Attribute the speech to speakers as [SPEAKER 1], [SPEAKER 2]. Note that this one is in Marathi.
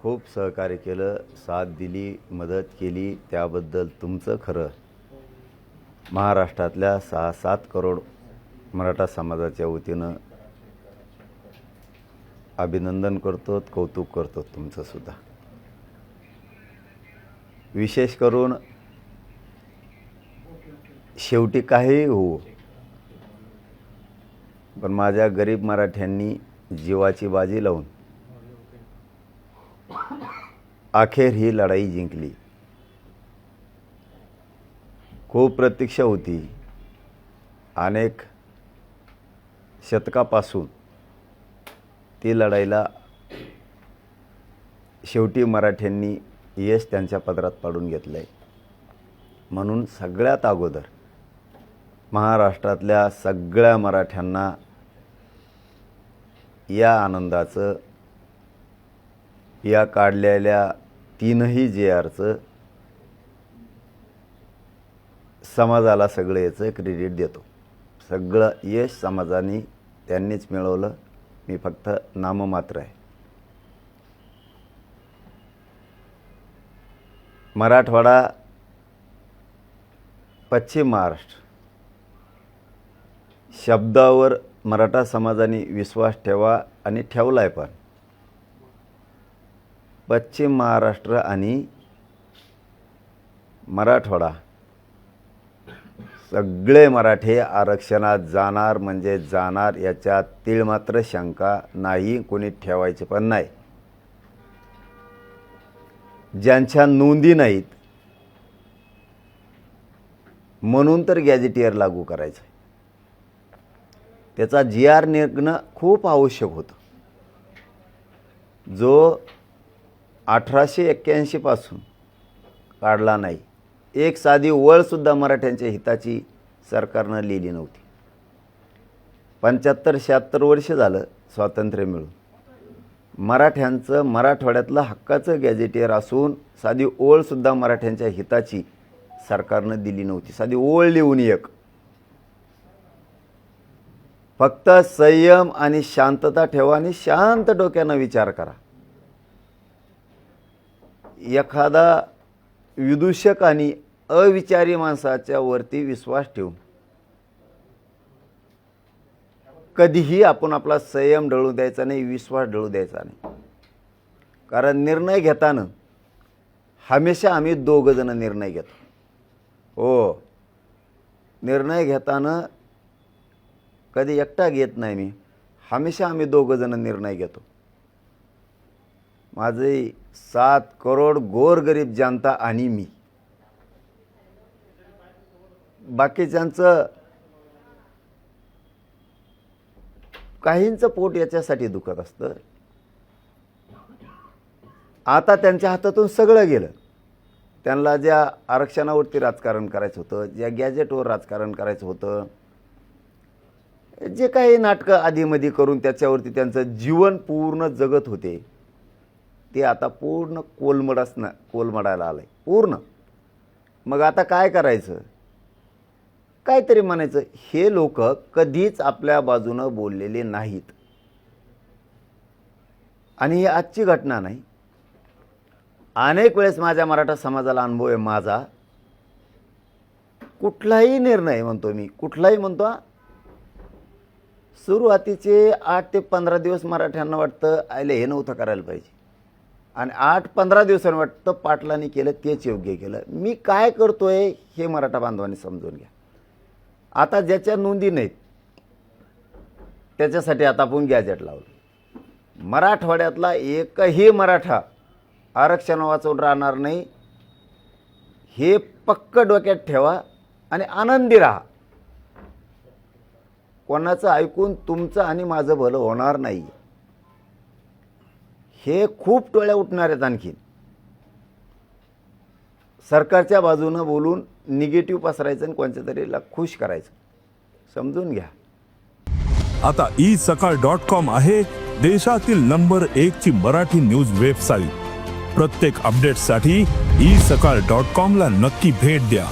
[SPEAKER 1] खूप सहकार्य केलं, साथ दिली, मदत केली, त्याबद्दल तुमचं खरं महाराष्ट्रातल्या 6-7 करोड मराठा समाजाच्या वतीनं अभिनंदन करतो, कौतुक करतो तुमचं सुद्धा। विशेष करून शेवटी काही हो, पण माझ्या गरीब मराठ्यांनी जीवाची बाजी लावून अखेर ही लढाई जिंकली। खूप प्रतीक्षा होती, अनेक शतकापासून ती लढाईला शेवटी मराठ्यांनी यश त्यांच्या पदरात पाडून घेतलं आहे। म्हणून सगळ्यात अगोदर महाराष्ट्रातल्या सगळ्या मराठ्यांना या आनंदाचं, या काढलेल्या 3ही JRचं, समाजाला सगळं याचं क्रेडिट देतो। सगळं यश समाजाने त्यांनीच मिळवलं, मी फक्त नाममात्र आहे। मराठवाडा, पश्चिम महाराष्ट्र शब्दावर मराठा समाजाने विश्वास ठेवा आणि ठेवलाय, पण पश्चिम महाराष्ट्र आणि मराठवाडा सगळे मराठे आरक्षणात जाणार म्हणजे जाणार, याच्यात तीळ मात्र शंका नाही, कोणी ठेवायचे पण नाही। ज्यांच्या नोंदी नाहीत म्हणून तर गॅजेटियर लागू करायचं, त्याचा GR निघणं खूप आवश्यक होतं। जो 1881 पासून काढला नाही, एक साधी ओळसुद्धा मराठ्यांच्या हिताची सरकारनं लिहिली नव्हती। 75-76 वर्ष झालं स्वातंत्र्य मिळून, मराठ्यांचं मराठवाड्यातलं हक्काचं गॅजेटियर असून साधी ओळसुद्धा मराठ्यांच्या हिताची सरकारनं दिली नव्हती। साधी ओळ लिहून एक, फक्त संयम आणि शांतता ठेवा आणि शांत डोक्यानं विचार करा। एखादा विदूषक आणि अविचारी माणसाच्या वरती विश्वास ठेवून कधीही आपण आपला संयम ढळू द्यायचा नाही, विश्वास ढळू द्यायचा नाही। कारण निर्णय घेताना हमेशा आम्ही 2 जण निर्णय घेतो। हो, निर्णय घेताना कधी एकटा घेत नाही मी, हमेशा आम्ही 2 जण निर्णय घेतो। माझे 7 करोड गोरगरीब जनता आणि मी, बाकीच्यांचं काहींचं पोट याच्यासाठी दुखत असतं। आता त्यांच्या हातातून सगळं गेलं। त्यांना ज्या आरक्षणावरती राजकारण करायचं होतं, ज्या गॅजेटवर राजकारण करायचं होतं, जे काही नाटकं आधीमध्ये करून त्याच्यावरती त्यांचं जीवन पूर्ण जगत होते, ते आता पूर्ण कोलमडायला आलंय पूर्ण। मग आता काय करायचं, काहीतरी म्हणायचं। हे लोक कधीच आपल्या बाजूनं बोललेले नाहीत, आणि ही आजची घटना नाही। अनेक वेळेस माझ्या मराठा समाजाला अनुभव आहे माझा। कुठलाही निर्णय म्हणतो मी, कुठलाही म्हणतो, सुरुवातीचे 8 ते 15 दिवस मराठ्यांना वाटतं आयले हे नव्हतं करायला पाहिजे, आणि 8-15 दिवसांनी वाटतं पाटलांनी केलं तेच योग्य केलं। मी काय करतोय हे मराठा बांधवांनी समजून घ्या। आता ज्याच्या नोंदी नाहीत त्याच्यासाठी आता आपण गॅजेट लावलं। मराठवाड्यातला एकही मराठा आरक्षण वाचवून राहणार नाही, हे पक्क डोक्यात ठेवा आणि आनंदी राहा। कोणाचं ऐकून तुमचं आणि माझं भलं होणार नाही, हे खूप टोळ्या उठणार आहेत। आणखीन सरकारच्या बाजूनं बोलून निगेटिव्ह पसरायचं आणि कोणत्या तरीला खुश करायचं, समजून घ्या।
[SPEAKER 2] आता isakal.com आहे देशातील नंबर 1 ची मराठी न्यूज वेबसाईट। प्रत्येक अपडेटसाठी isakal.com ला नक्की भेट द्या।